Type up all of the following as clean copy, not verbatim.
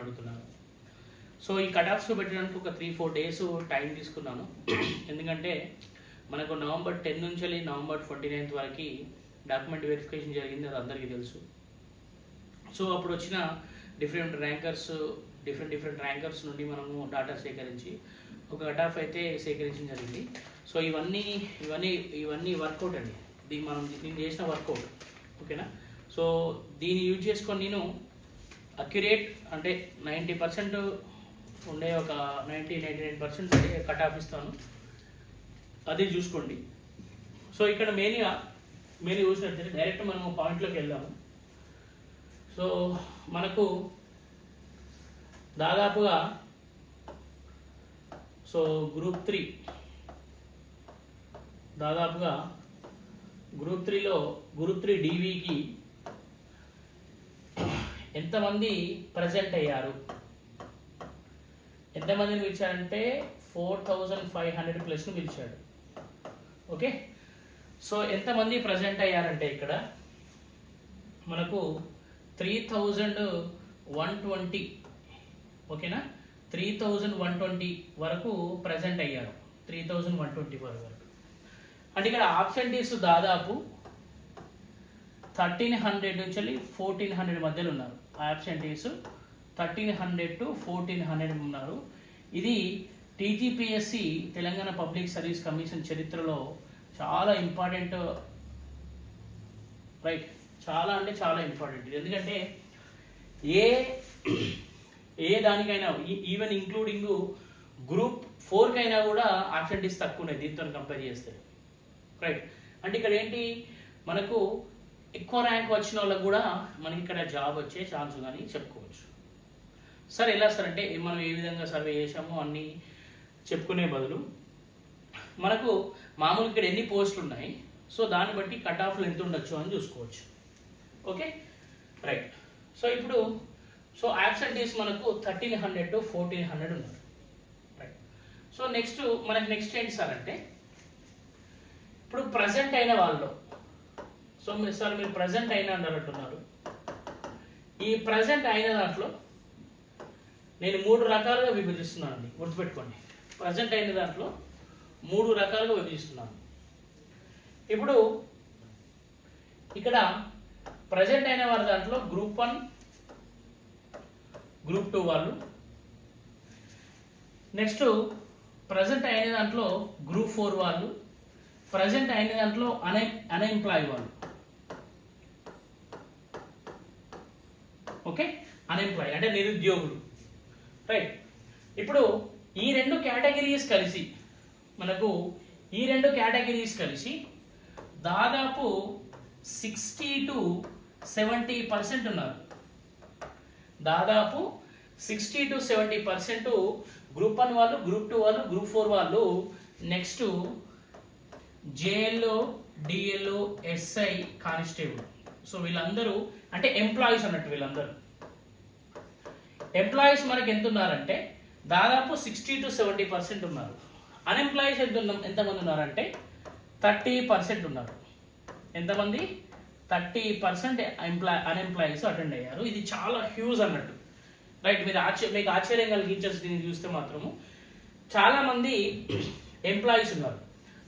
అడుగుతున్నారు. సో ఈ cut offs పెట్టడానికి ఒక 3-4 డేస్ టైం తీసుకున్నాను. ఎందుకంటే మనకు నవంబర్ 10 నుంచి నవంబర్ 29 వరకు డాక్యుమెంట్ వెరిఫికేషన్ జరిగింది, అది అందరికీ తెలుసు. సో అప్పుడు వచ్చిన డిఫరెంట్ ర్యాంకర్స్ నుండి మనము డాటా సేకరించి ఒక కట్ ఆఫ్ అయితే సేకరించడం జరిగింది. సో ఇవన్నీ వర్కౌట్ అండి, నేను చేసిన వర్కౌట్, ఓకేనా. సో దీన్ని యూజ్ చేసుకొని నేను అక్యురేట్ అంటే 90% ఉండే ఒక 99% ఉండే కట్ ఆఫ్ ఇస్తాను, అది చూసుకోండి. సో ఇక్కడ మెయిన్ చూసినట్లయితే డైరెక్ట్ మనము పాయింట్లోకి వెళ్దాము. సో మనకు దాదాపుగా గ్రూప్ 3 DVకి ఎంతమంది ప్రజెంట్ అయ్యారు, ఎంతమందిని పిలిచారంటే 4500+ పిలిచాడు. ఓకే, సో ఎంతమంది ప్రజెంట్ అయ్యారంటే ఇక్కడ మనకు 3120, ఓకేనా, 3120 వరకు ప్రజెంట్ అయ్యారు. 3120 వరకు అంటే ఇక్కడ ఆబ్సెంటీస్ దాదాపు 1300 నుంచి 1400 మధ్యలో ఉన్నారు. ఆబ్సెంటీస్ 1300 to 1400 ఉన్నారు. ఇది TGPSC Telangana public service commission చరిత్రలో చాలా ఇంపార్టెంట్, రైట్, చాలా అంటే చాలా ఇంపార్టెంట్. ఎందుకంటే ఏ దానికైనా ఈవెన్ ఇంక్లూడింగ్ గ్రూప్ 4కైనా కూడా ఆబ్సెంటీస్ తక్కువ ఉన్నాయి దీంతో కంపేర్ చేస్తే, రైట్. అంటే ఇక్కడ ఏంటి, మనకు ఎక్కువ ర్యాంక్ వచ్చిన వాళ్ళకు కూడా మనకి ఇక్కడ జాబ్ వచ్చే ఛాన్స్ ఉందని చెప్పుకోవచ్చు. సరే, ఎలా సార్ అంటే మనం ఏ విధంగా సర్వే చేసామో అన్నీ చెప్పుకునే బదులు మనకు మామూలుగా ఇక్కడ ఎన్ని పోస్టులు ఉన్నాయి, సో దాన్ని బట్టి కట్ ఆఫ్లు ఎంత ఉండొచ్చు అని చూసుకోవచ్చు. Okay, right. సో ఇప్పుడు యాబ్సెంటీస్ మనకు 1300 to 1400 ఉన్నారు, రైట్. సో మనకి నెక్స్ట్ ఏంటి సార్ అంటే ఇప్పుడు ప్రజెంట్ అయిన వాళ్ళు, సో మీరు ప్రజెంట్ అయిన అంటున్నారు. ఈ ప్రజెంట్ అయిన దాంట్లో నేను 3 రకాలుగా విభజిస్తున్నాను అండి, గుర్తుపెట్టుకోండి. ప్రజెంట్ అయిన దాంట్లో 3 రకాలుగా విభజిస్తున్నాను. ఇప్పుడు ఇక్కడ ప్రజెంట్ అయిన వారి దాంట్లో గ్రూప్ 1, గ్రూప్ 2 వాళ్ళు, నెక్స్ట్ ప్రజెంట్ అయిన దాంట్లో గ్రూప్ 4 వాళ్ళు, ప్రజెంట్ అయిన దాంట్లో అన్ఎంప్లాయ్ వాళ్ళు. ఓకే, అన్ఎంప్లాయ్ అంటే నిరుద్యోగులు, రైట్. ఇప్పుడు ఈ 2 కేటగిరీస్ కలిసి దాదాపు 60 to 70% ఉన్నారు. దాదాపు 60 to 70% గ్రూప్ 1 వాళ్ళు, గ్రూప్ 2 వాళ్ళు, గ్రూప్ 4 వాళ్ళు. Next JLO, DLO, SI, constable. So వీళ్ళందరూ అంటే ఎంప్లాయీస్ అన్నట్టు. వీళ్ళందరూ ఎంప్లాయీస్ మనకి ఎంత ఉన్నారంటే దాదాపు 60 to 70% ఉన్నారు. అన్ఎంప్లాయీస్ ఎంతమంది ఉన్నారంటే 30% ఉన్నారు. ఎంతమంది? 30% అన్ఎంప్లాయీస్ అటెండ్ అయ్యారు. ఇది చాలా హ్యూజ్ అన్నట్టు, రైట్. మీకు ఆశ్చర్యం కలిగించేసి దీన్ని చూస్తే మాత్రము చాలామంది ఎంప్లాయీస్ ఉన్నారు.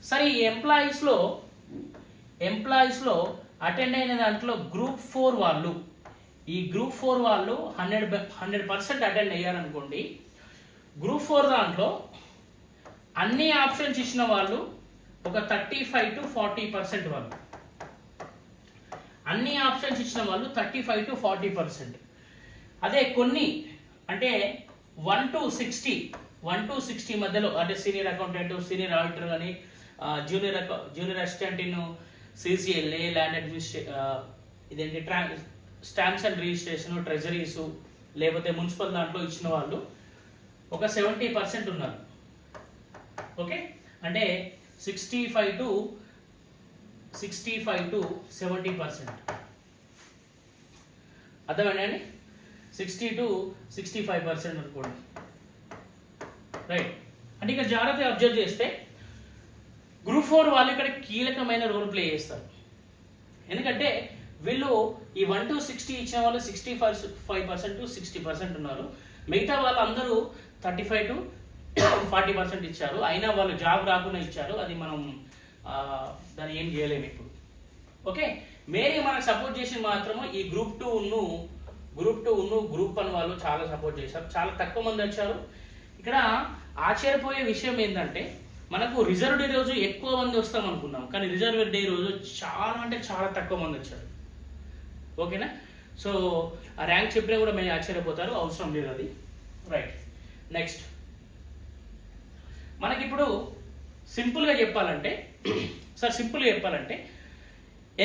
సరే, ఈ ఎంప్లాయీస్లో అటెండ్ అయిన దాంట్లో గ్రూప్ 4 వాళ్ళు, ఈ గ్రూప్ 4 వాళ్ళు 100% అటెండ్ అయ్యారనుకోండి. గ్రూప్ 4 దాంట్లో అన్ని ఆప్షన్స్ ఇచ్చిన వాళ్ళు ఒక 35 to 40% వాళ్ళు, అన్ని ఆప్షన్స్ ఇచ్చిన వాళ్ళు 35 to 40%. అదే కొన్ని అంటే 1 to 60 మధ్యలో అంటే సీనియర్ అకౌంటెంట్, సీనియర్ ఆడిటర్ కానీ, junior assistant in CCLA, land ఇదేంటి స్టాంప్స్ అండ్ రిజిస్ట్రేషన్, ట్రెజరీస్, లేకపోతే మున్సిపల్ దాంట్లో ఇచ్చిన వాళ్ళు ఒక 70% ఉన్నారు. ఓకే, అంటే 65 to 70%. అర్థమైందండి? 60 to 65% అనుకోండి, రైట్. అంటే ఇక్కడ జాగ్రత్తగా అబ్జర్వ్ చేస్తే గ్రూప్ 4 వాళ్ళు ఇక్కడ కీలకమైన రోల్ ప్లే చేస్తారు. ఎందుకంటే వీళ్ళు ఈ 1 to 60 ఇచ్చిన వాళ్ళు 65% to 60% ఉన్నారు. మిగతా వాళ్ళందరూ 35 to 40% ఇచ్చారు. అయినా వాళ్ళు జాబ్ రాకుండా ఇచ్చారు. అది మనం దాన్ని ఏం చేయలేము ఇప్పుడు. ఓకే, మెయిన్గా మనకు సపోర్ట్ చేసి మాత్రము ఈ గ్రూప్ 2 గ్రూప్ 1 వాళ్ళు చాలా సపోర్ట్ చేశారు. చాలా తక్కువ మంది వచ్చారు. ఇక్కడ ఆశ్చర్యపోయే విషయం ఏంటంటే మనకు రిజర్వ్ డే రోజు ఎక్కువ మంది వస్తాం అనుకున్నాం, కానీ రిజర్వ్ డే రోజు చాలా అంటే చాలా తక్కువ మంది వచ్చారు. ఓకేనా, సో ఆ ర్యాంక్ చెప్పినా కూడా మేము ఆశ్చర్యపోతారు, అవసరం లేదు అది. రైట్, నెక్స్ట్ మనకిప్పుడు సింపుల్గా చెప్పాలంటే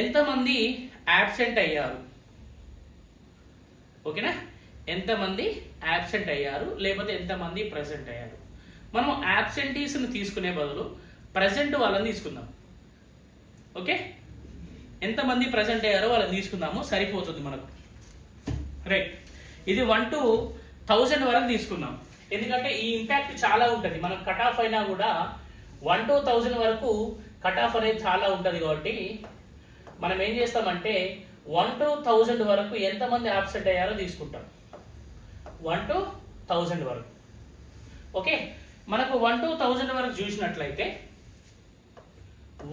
ఎంతమంది యాబ్సెంట్ అయ్యారు, ఓకేనా, ఎంతమంది యాబ్సెంట్ అయ్యారు లేకపోతే ఎంతమంది ప్రెసెంట్ అయ్యారు. మనం యాబ్సెంటీస్ని తీసుకునే బదులు ప్రెసెంట్ వాళ్ళని తీసుకుందాం. ఓకే, ఎంతమంది ప్రెసెంట్ అయ్యారో వాళ్ళని తీసుకుందాము, సరిపోతుంది మనకు. రైట్, ఇది 1 to 1000 వరకు తీసుకుందాం, ఎందుకంటే ఈ ఇంపాక్ట్ చాలా ఉంటుంది. మనం కట్ ఆఫ్ అయినా కూడా 1 to 1000 వరకు కట్ ఆఫ్ అనేది చాలా ఉంటుంది. కాబట్టి మనం ఏం చేస్తామంటే 1 to 1000 వరకు ఎంతమంది యాబ్సెంట్ అయ్యారో తీసుకుంటాం. 1 to 1000 వరకు. ఓకే, మనకు 1 to 1000 వరకు చూసినట్లయితే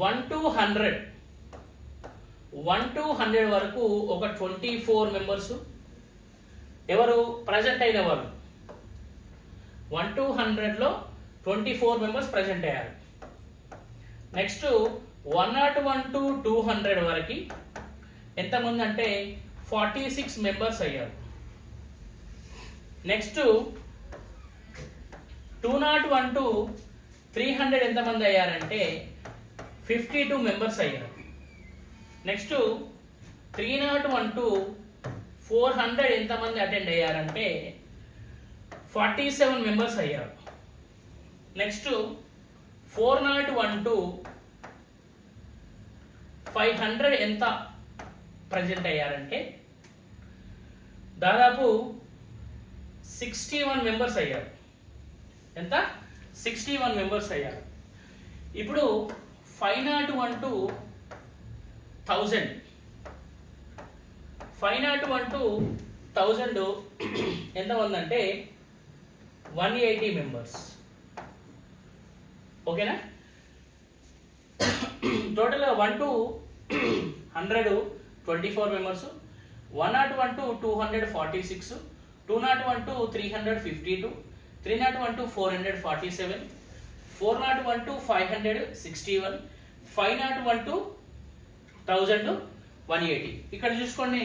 1 to 100 వరకు ఒక 24 మెంబర్స్ ఎవరు ప్రజెంట్ అయిన వాళ్ళు. 1 to 100లో 24 మెంబర్స్ ప్రజెంట్ అయ్యారు. నెక్స్ట్ 101 to 200 వరకు ఎంతమంది అంటే 46 మెంబర్స్ అయ్యారు. నెక్స్ట్ 201 to 300 ఎంతమంది అయ్యారంటే 52 మెంబర్స్ అయ్యారు. నెక్స్ట్ 301 to 400 ఎంతమంది అటెండ్ అయ్యారంటే 47 మెంబర్స్ అయ్యారు. నెక్స్ట్ 401 to 500 ఎంత ప్రజెంట్ అయ్యారంటే దాదాపు 61 మెంబర్స్ అయ్యారు. ఎంత? 61 మెంబర్స్ అయ్యారు. ఇప్పుడు 501 to 1000 ఎంతమంది అంటే 180 మెంబర్స్. ఓకేనా, టోటల్గా 1 to 100 24 members, 101 to 246, 201 to 352, 301 to 447, 401 to 561, 501 to 1180. ఇక్కడ చూసుకోండి,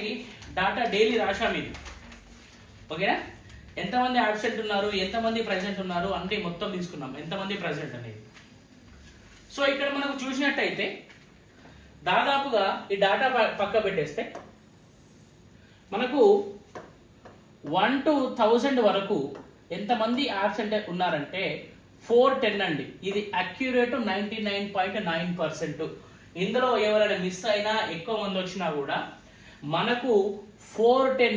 డాటా డైలీ రాశాము ఇది. ఓకేనా, ఎంతమంది యాబ్సెంట్ ఉన్నారు, ఎంతమంది ప్రెసెంట్ ఉన్నారు అంటే మొత్తం తీసుకున్నాం, ఎంతమంది ప్రెసెంట్ అనేది. సో ఇక్కడ మనకు చూసినట్టయితే దాదాపుగా ఈ డాటా పక్క పెట్టేస్తే మనకు 1 to 1000 వరకు ఎంతమంది యాబ్సెంట్ ఉన్నారంటే 410 అండి. ఇది అక్యురేట్ 99.9%. ఇందులో ఎవరైనా మిస్ అయినా ఎక్కువ మంది వచ్చినా కూడా మనకు 410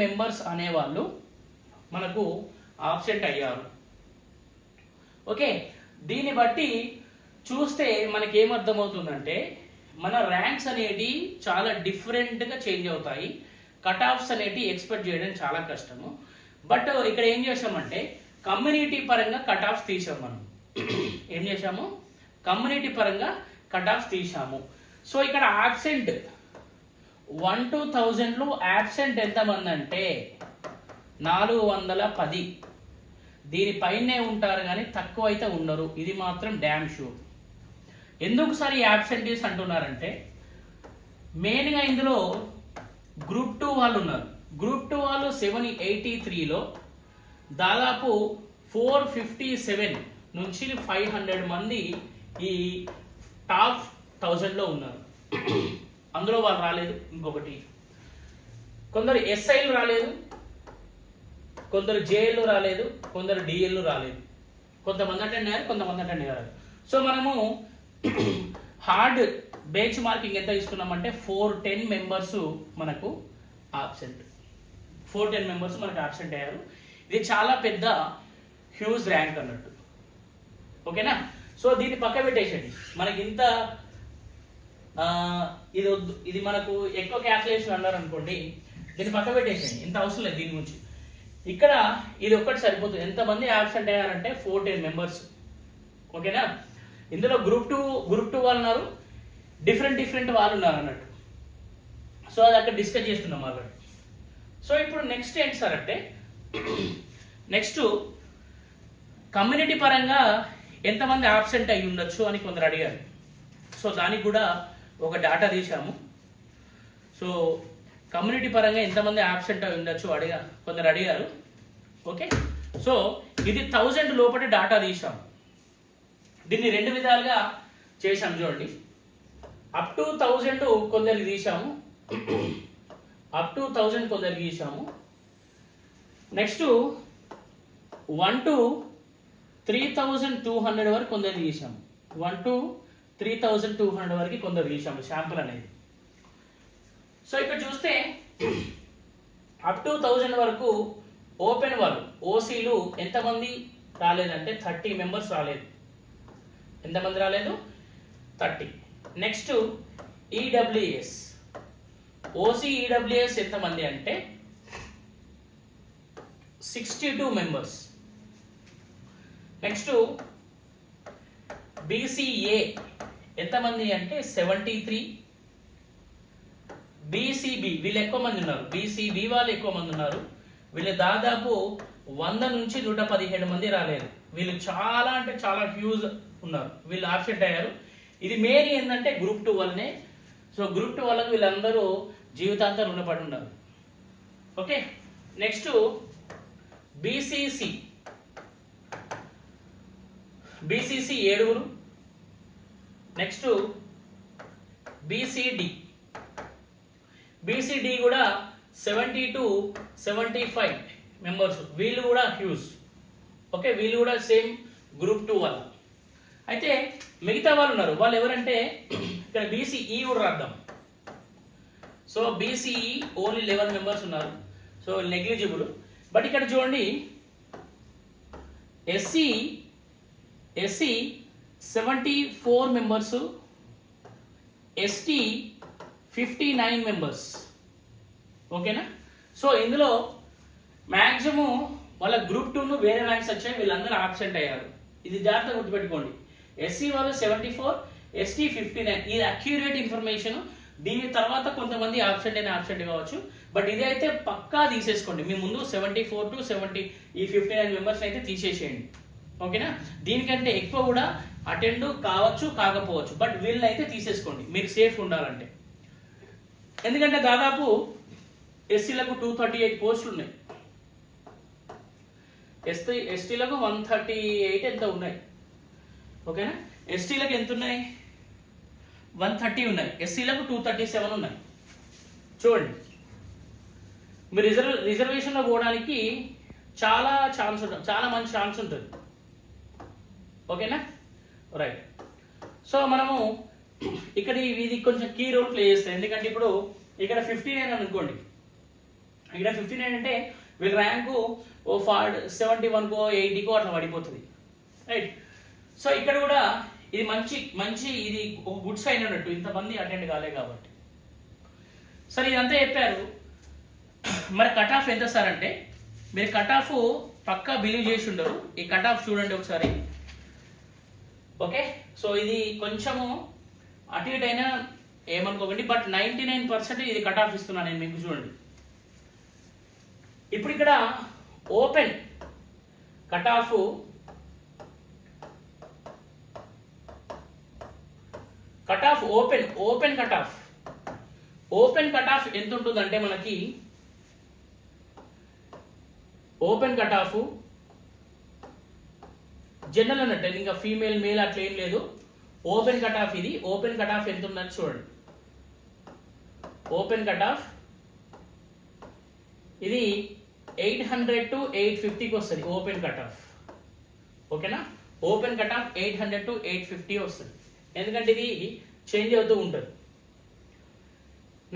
మెంబర్స్ అనేవాళ్ళు మనకు ఆబ్సెంట్ అయ్యారు. ఓకే, దీన్ని బట్టి చూస్తే మనకి ఏమర్థమవుతుందంటే మన ర్యాంక్స్ అనేటి చాలా డిఫరెంట్గా చేంజ్ అవుతాయి. కట్ ఆఫ్స్ అనేటి ఎక్స్పెక్ట్ చేయడం చాలా కష్టము. బట్ ఇక్కడ ఏం చేసామంటే కమ్యూనిటీ పరంగా కట్ ఆఫ్స్ తీసాం. మనం ఏం చేసాము, కమ్యూనిటీ పరంగా కట్ ఆఫ్స్ తీసాము. సో ఇక్కడ యాబ్సెంట్ 1 to 1000లో యాబ్సెంట్ ఎంతమంది అంటే 410. దీనిపైనే ఉంటారు కానీ తక్కువ అయితే ఉండరు, ఇది మాత్రం డ్యామ్ షూర్. ఎందుకు సార్ ఈ యాబ్సెంటీస్ అంటున్నారంటే మెయిన్గా ఇందులో గ్రూప్ 2 వాళ్ళు ఉన్నారు. గ్రూప్ 2 వాళ్ళు 783లో దాదాపు 457 నుంచి 500 మంది ఈ టాప్ 1000లో ఉన్నారు. అందులో వాళ్ళు రాలేదు. ఇంకొకటి కొందరు ఎస్ఐలు రాలేదు, కొందరు జేఎల్ రాలేదు, కొందరు డిఎల్ రాలేదు. కొంతమంది అటెండ్ అయ్యారు, కొంతమంది అటెండ్ అయ్యారు. సో మనము హార్డ్ బెంచ్ మార్కింగ్ ఎంత తీసుకున్నామంటే 410 మెంబర్స్ మనకు ఆబ్సెంట్. 410 మెంబర్స్ మనకు ఆబ్సెంట్ అయ్యారు. ఇది చాలా పెద్ద హ్యూజ్ ర్యాంక్ అన్నట్టు. ఓకేనా, సో దీన్ని పక్క పెట్టేసండి. మనకి ఇంత ఇది వద్దు, ఇది మనకు ఎక్కువ క్యాల్కులేషన్ అన్నారు అనుకోండి, దీన్ని పక్క పెట్టేసేయండి, ఇంత అవసరం లేదు దీని గురించి. ఇక్కడ ఇది ఒక్కటి సరిపోతుంది. ఎంతమంది యాబ్సెంట్ అయ్యారంటే 14 మెంబర్స్. ఓకేనా? ఇందులో గ్రూప్ టూ వాళ్ళు ఉన్నారు, డిఫరెంట్ వాళ్ళు ఉన్నారు అన్నట్టు. సో అది అక్కడ డిస్కస్ చేస్తున్నాం ఆల్రెడీ. సో ఇప్పుడు నెక్స్ట్ ఏంటి సార్ అంటే, నెక్స్ట్ కమ్యూనిటీ పరంగా ఎంతమంది ఆబ్సెంట్ అయ్యి ఉండొచ్చు అని కొందరు అడిగారు. సో దానికి కూడా ఒక డేటా తీసాము. సో కమ్యూనిటీ పరంగా ఎంతమంది ఆబ్సెంట్ అయి ఉండొచ్చు కొందరు అడిగారు. ఓకే, సో ఇది 1000 లోపల డేటా తీసాము. దీన్ని 2 విధాలుగా చేసాము చూడండి. అప్ టు 1000 కొందరికి తీసాము, అప్ టు 1000 కొందరికి తీసాము. నెక్స్ట్ 1 to 3200 వరకు కొందరు తీసాము. 1 to 3200 వరకు కొందరు తీసాము శాంపుల్ అనేది. సో ఇక్కడ చూస్తే అప్ టు 1000 వరకు ఓపెన్ వాళ్ళు ఓసీలు ఎంతమంది రాలేదంటే 30 మెంబర్స్ రాలేదు. ఎంతమంది రాలేదు? 30. నెక్స్ట్ ఈడబ్ల్యూఎస్, ఓసీ ఈడబ్ల్యూఎస్ ఎంతమంది అంటే 62 మెంబర్స్. నెక్స్ట్ బీసీఏ ఎంతమంది అంటే 73. బీసీబీ వీళ్ళు ఎక్కువ మంది ఉన్నారు, బీసీబీ వాళ్ళు ఎక్కువ మంది ఉన్నారు. వీళ్ళు దాదాపు 100 నుంచి 117 మంది రాలేదు. వీళ్ళు చాలా అంటే చాలా హ్యూజ్ ఉన్నారు, వీళ్ళు ఆబ్సెంట్ అయ్యారు. ఇది మెయిన్ ఏంటంటే గ్రూప్ 2 వల్లనే. సో గ్రూప్ 2 వాళ్ళకి వీళ్ళందరూ జీవితాంతం రుణపడి ఉన్నారు. Okay, next BCC 7. Next BCD కూడా 70 to 75 మెంబర్స్. వీళ్ళు కూడా హ్యూజ్. ఓకే, వీళ్ళు కూడా సేమ్ గ్రూప్ 2 వాళ్ళ. అయితే మిగతా వాళ్ళు ఉన్నారు, వాళ్ళు ఎవరంటే ఇక్కడ బీసీఈ కూడా రాద్దాం. సో బీసీఈ ఓన్లీ 11 మెంబర్స్ ఉన్నారు. So negligible. బట్ ఇక్కడ చూడండి ఎస్సీ 74 మెంబర్స్, ఎస్టీ 59 మెంబర్స్. ఓకేనా? సో ఇందులో మ్యాక్సిమం వాళ్ళ గ్రూప్ 2 వేరే ర్యాంక్స్ వచ్చాయి, వీళ్ళందరూ ఆబ్సెంట్ అయ్యారు. ఇది జాగ్రత్తగా గుర్తుపెట్టుకోండి. ఎస్సీ వాళ్ళు 74, ఎస్టీ 59. ఇది అక్యూరేట్ ఇన్ఫర్మేషన్. దీని తర్వాత కొంతమంది ఆబ్సెంట్ కావచ్చు, బట్ ఇది అయితే పక్కా తీసేసుకోండి. మీ ముందు 74 to 70 ఈ 59 మెంబర్స్ అయితే తీసేసేయండి. ఓకేనా? దీనికంటే ఎక్కువ కూడా అటెండ్ కావచ్చు కాకపోవచ్చు, బట్ వీళ్ళని అయితే తీసేసుకోండి మీరు సేఫ్ ఉండాలంటే. ఎందుకంటే దాదాపు ఎస్సీలకు 238 పోస్టులు ఉన్నాయి, ఎస్టీలకు 138 ఎంత ఉన్నాయి. ఓకేనా? ఎస్టీలకు ఎంత ఉన్నాయి? 130 ఉన్నాయి. ఎస్సీలకు 237 ఉన్నాయి. చూడండి, మీరు రిజర్వేషన్లో పోవడానికి చాలా మంచి ఛాన్స్ ఉంటుంది. ఓకేనా? రైట్. సో మనము ఇక్కడ ఇది కొంచెం కీ రోల్ ప్లే చేస్తాయి. ఎందుకంటే ఇప్పుడు ఇక్కడ 59 అనుకోండి, ఇక్కడ 59 అంటే వీళ్ళ ర్యాంకు 71కో 80కో అట్లా పడిపోతుంది. రైట్. సో ఇక్కడ కూడా ఇది మంచి ఇది ఒక గుడ్ సైన్ అన్నట్టు, ఇంతమంది అటెండ్ కాలే కాబట్టి. సరే, ఇదంతా చెప్పారు. మరి కట్ ఆఫ్ ఎంత సార్ అంటే, మీరు కట్ ఆఫ్ పక్కా బిలీవ్ చేసి ఉండరు. ఈ కట్ ఆఫ్ చూడండి ఒకసారి. ఓకే, సో ఇది కొంచెము అటు ఇటు అయినా ఏమనుకోకండి, బట్ 99% ఇది కట్ ఆఫ్ ఇస్తున్నాను నేను మీకు. చూడండి, ఇప్పుడు ఇక్కడ open cut off open cut off ఎంత ఉంటుందంటే మనకి ఓపెన్ కట్ ఆఫ్ జనరల్ అన్నట్టు, ఇంకా ఫీమేల్ మేల్ అట్లా ఏం లేదు. ఓపెన్ కట్ ఆఫ్ ఇది. ఓపెన్ కట్ ఆఫ్ ఎంత ఉందని చూడండి. ఓపెన్ కట్ ఆఫ్ ఇది 800 to 850కి వస్తుంది ఓపెన్ కట్ ఆఫ్. ఓకేనా? ఓపెన్ కట్ ఆఫ్ 800 to 850 వస్తుంది, ఎందుకంటే ఇది చేంజ్ అవుతూ ఉంటుంది.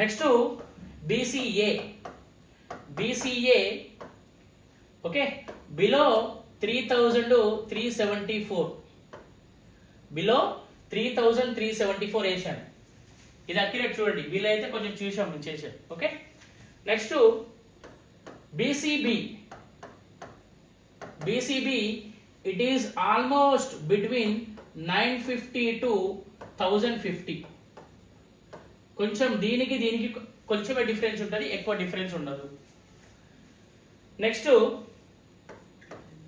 Next BCA okay, below 3374, below 3374 వేసాను. ఇది అక్యురేట్ చూడండి, వీళ్ళైతే కొంచెం చూసాం నేను చేశాను. Okay, next BCB. BCB it is almost between 950 to 1050. కొంచెం దీనికి కొంచెమే డిఫరెన్స్ ఉంటుంది, ఎక్కువ డిఫరెన్స్ ఉండదు. నెక్స్ట్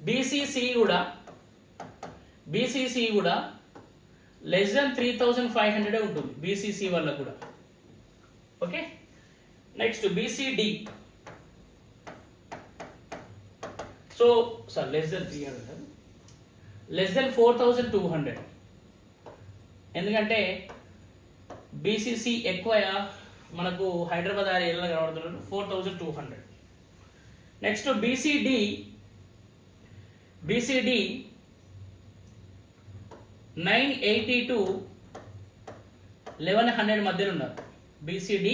బీసీసీ కూడా లెస్ దెన్ 3500 ఉంటుంది బీసీసీ వల్ల కూడా. Okay, next BCD. So sir less than 300, less than 4200. ఎందుకంటే బీసీసీ ఎక్కువ మనకు హైదరాబాద్ ఏరియాలో కనబడుతున్నారు 4200. నెక్స్ట్ బీసీడి 980 to 1100 మధ్యలో ఉన్నారు. బీసీడి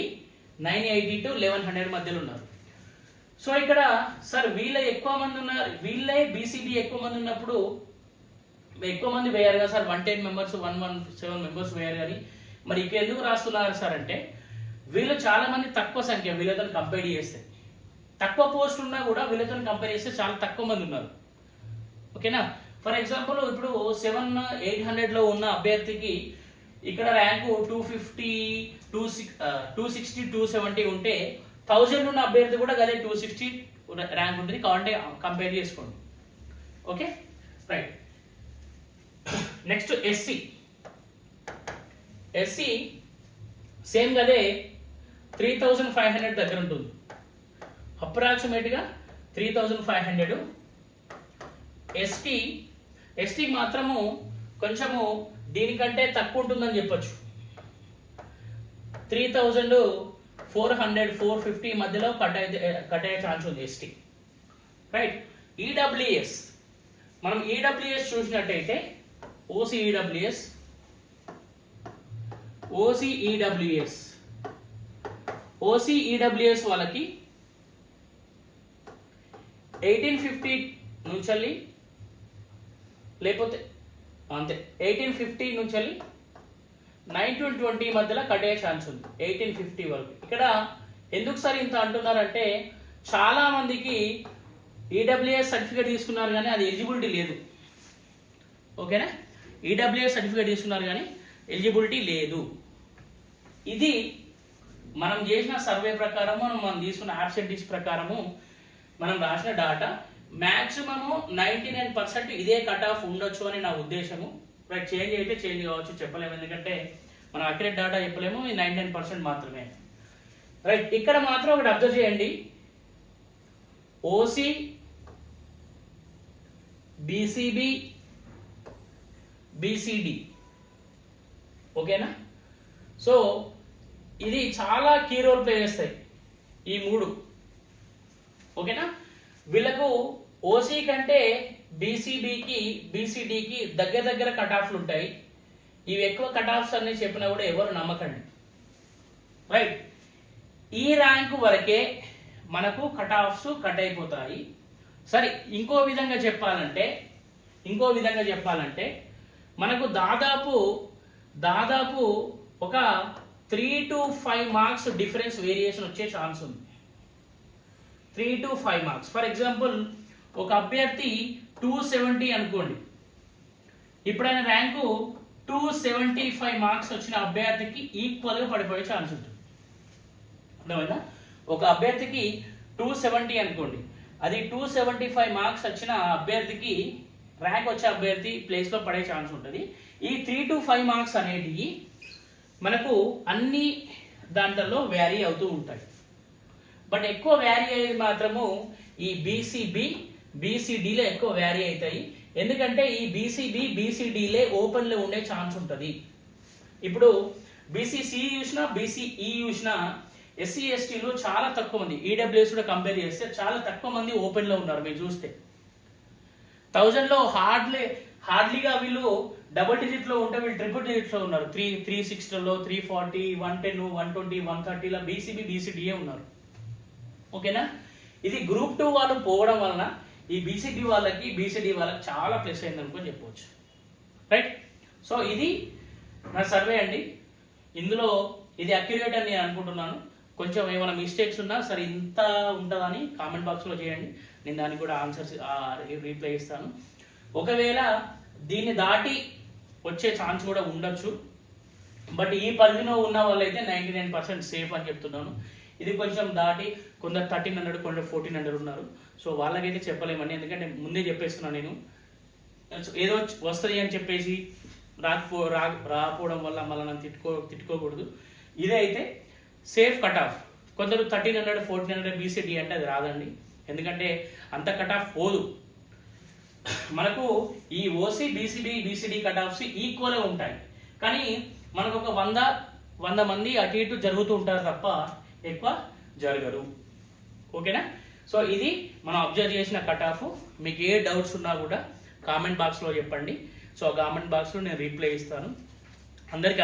980 to 1100 మధ్యలో ఉన్నారు. సో ఇక్కడ సార్ వీళ్ళ ఎక్కువ మంది ఉన్నారు, వీళ్ళే బీసీబీ ఎక్కువ మంది ఉన్నప్పుడు ఎక్కువ మంది వేయారు కదా సార్, 110 members 117 members వేయారు. కానీ మరి ఇక్కడ ఎందుకు రాస్తున్నారు సార్ అంటే, వీళ్ళు చాలా మంది తక్కువ సంఖ్య వీళ్ళతో కంపేర్ చేస్తే, తక్కువ పోస్ట్ ఉన్నా కూడా వీళ్ళతో కంపేర్ చేస్తే చాలా తక్కువ మంది ఉన్నారు. ఓకేనా, ఫర్ ఎగ్జాంపుల్ ఇప్పుడు 7,800లో ఉన్న అభ్యర్థికి ఇక్కడ ర్యాంకు 250, 260, 270 ఉంటే 1000 ఉన్న అభ్యర్థి కూడా అదే 260 ర్యాంక్ ఉంటుంది. కాబట్టి కంపేర్ చేసుకోండి. Okay, right. Next SC same అదే 3500 దగ్గర ఉంటుంది, అప్రాక్సిమేట్గా 3500. ఎస్టీ మాత్రము కొంచెము దీనికంటే తక్కువ ఉంటుందని చెప్పొచ్చు, 3400, 450 మధ్యలో కట్ అయ్యే ఛాన్స్ ఉంది ఎస్టీ. రైట్. ఈడబ్ల్యూఎస్, మనం ఈడబ్ల్యూఎస్ చూసినట్టయితే ఓసీఈడబ్ల్యూఎస్ వాళ్ళకి 1850 నుంచి లేకపోతే అంతే 1850 నుంచి 1920 మధ్యలో కట్ అయ్యే ఛాన్స్ ఉంది, 1850 వరకు. ఇక్కడ ఎందుకు సార్ ఇంత అంటున్నారంటే, చాలా మందికి ఈడబ్ల్యూఎస్ సర్టిఫికేట్ తీసుకున్నారు కానీ అది ఎలిజిబిలిటీ లేదు. ఓకేనా, ఈడబ్ల్యూఎస్ సర్టిఫికేట్ తీసుకున్నారు కానీ ఎలిజిబిలిటీ లేదు. ఇది మనం చేసిన సర్వే ప్రకారము, మనం తీసుకున్న యాబ్సెంటీస్ ప్రకారము మనం రాసిన డాటా. మ్యాక్సిమము 99% ఇదే కట్ ఆఫ్ ఉండొచ్చు అని నా ఉద్దేశము. రైట్, చేంజ్ అయితే చేంజ్ కావచ్చు, చెప్పలేము. ఎందుకంటే మనం అక్యురేట్ డాటా చెప్పలేము, 99% మాత్రమే. రైట్, ఇక్కడ మాత్రం ఒకటి అబ్జర్వ్ చేయండి, ఓసీ, బీసీబీ, బీసీడి. ఓకేనా, సో ఇది చాలా కీ రోల్ ప్లే చేస్తాయి ఈ మూడు. ఓకేనా, వీళ్ళకు ఓసీ కంటే బీసీబీకి, బీసీడీకి దగ్గర కట్ ఆఫ్లు ఉంటాయి. ఇవి ఎక్కువ కట్ ఆఫ్స్ అని చెప్పినా కూడా ఎవరు నమ్మకండి. రైట్, ఈ ర్యాంకు వరకే మనకు కట్ ఆఫ్స్ కట్ అయిపోతాయి. సరే, ఇంకో విధంగా చెప్పాలంటే మనకు దాదాపు ఒక 3 to 5 మార్క్స్ డిఫరెన్స్ వేరియేషన్ వచ్చే ఛాన్స్ ఉంది. 3 to 5 మార్క్స్. ఫర్ ఎగ్జాంపుల్, ఒక అభ్యర్థి 270 అనుకోండి, ఇప్పుడైన ర్యాంకు 275 మార్క్స్ వచ్చిన అభ్యర్థికి ఈక్వల్గా పడిపోయే ఛాన్స్ ఉంటుంది. అర్థమైందా? ఒక అభ్యర్థికి 270 అనుకోండి, అది 275 మార్క్స్ వచ్చిన అభ్యర్థికి, ర్యాంక్ వచ్చే అభ్యర్థి ప్లేస్లో పడే ఛాన్స్ ఉంటుంది. ఈ 3 to 5 మార్క్స్ అనేటివి మనకు అన్ని దాంట్లో వ్యారీ అవుతూ ఉంటాయి. బట్ ఎక్కువ వ్యారీ అయ్యేది మాత్రము ఈ బీసీబీ, బీసీడీలో ఎక్కువ వ్యారీ అవుతాయి. ఎందుకంటే ఈ బీసీబీ, బీసీడీలే ఓపెన్లో ఉండే ఛాన్స్ ఉంటుంది. ఇప్పుడు బీసీసీ చూసినా, బీసీఈ చూసినా, ఎస్సీ ఎస్టీలు చాలా తక్కువ మంది, ఈడబ్ల్యూఎస్ కూడా కంపేర్ చేస్తే చాలా తక్కువ మంది ఓపెన్లో ఉన్నారు. మీరు చూస్తే 1000లో హార్డ్లీగా వీళ్ళు డబుల్ డిజిట్లో ఉంటే వీళ్ళు ట్రిపుల్ డిజిట్లో ఉన్నారు. 360లో, 340, 110, 120, 130ల బీసీబీ, బీసీడీఏ ఉన్నారు. ఓకేనా, ఇది గ్రూప్ 2 వాళ్ళు పోవడం వలన ఈ బీసీడీ వాళ్ళకి, బీసీడీ వాళ్ళకి చాలా ప్లస్ అయింది అనుకొని చెప్పవచ్చు. రైట్, సో ఇది నా సర్వే అండి. ఇందులో ఇది అక్యురేట్ అని నేను అనుకుంటున్నాను. కొంచెం ఏమైనా మిస్టేక్స్ ఉన్నా సరే ఇంత ఉంటుందని కామెంట్ బాక్స్లో చేయండి, నేను దానికి కూడా ఆన్సర్స్ రీప్లై ఇస్తాను. ఒకవేళ దీన్ని దాటి వచ్చే ఛాన్స్ కూడా ఉండొచ్చు, బట్ ఈ పరిధిలో ఉన్న వాళ్ళైతే 99% సేఫ్ అని చెప్తున్నాను. ఇది కొంచెం దాటి కొందరు 1300 కొందరు 1400 ఉన్నారు. సో వాళ్ళకైతే చెప్పలేమండి, ఎందుకంటే ముందే చెప్పేస్తున్నాను నేను. ఏదో వస్తుంది అని చెప్పేసి రాకపోవడం వల్ల మళ్ళీ నన్ను తిట్టుకోకూడదు. ఇదే అయితే సేఫ్ కట్ ఆఫ్. కొందరు 1300 1400 BCD అంటే అది రాదండి, ఎందుకంటే అంత కట్ ఆఫ్ పోదు. మనకు ఈ ఓసీ బీసీడీ కట్ ఆఫ్స్ ఈక్వల్గా ఉంటాయి, కానీ మనకు ఒక 100 మంది అటు ఇటు జరుగుతూ ఉంటారు తప్ప ఎక్కువ జరగరు. ఓకేనా? సో ఇది మనం అబ్జర్వ్ చేసిన కట్ ఆఫ్. మీకు ఏ డౌట్స్ ఉన్నా కూడా కామెంట్ బాక్స్లో చెప్పండి. సో కామెంట్ బాక్స్లో నేను రిప్లై ఇస్తాను అందరికీ.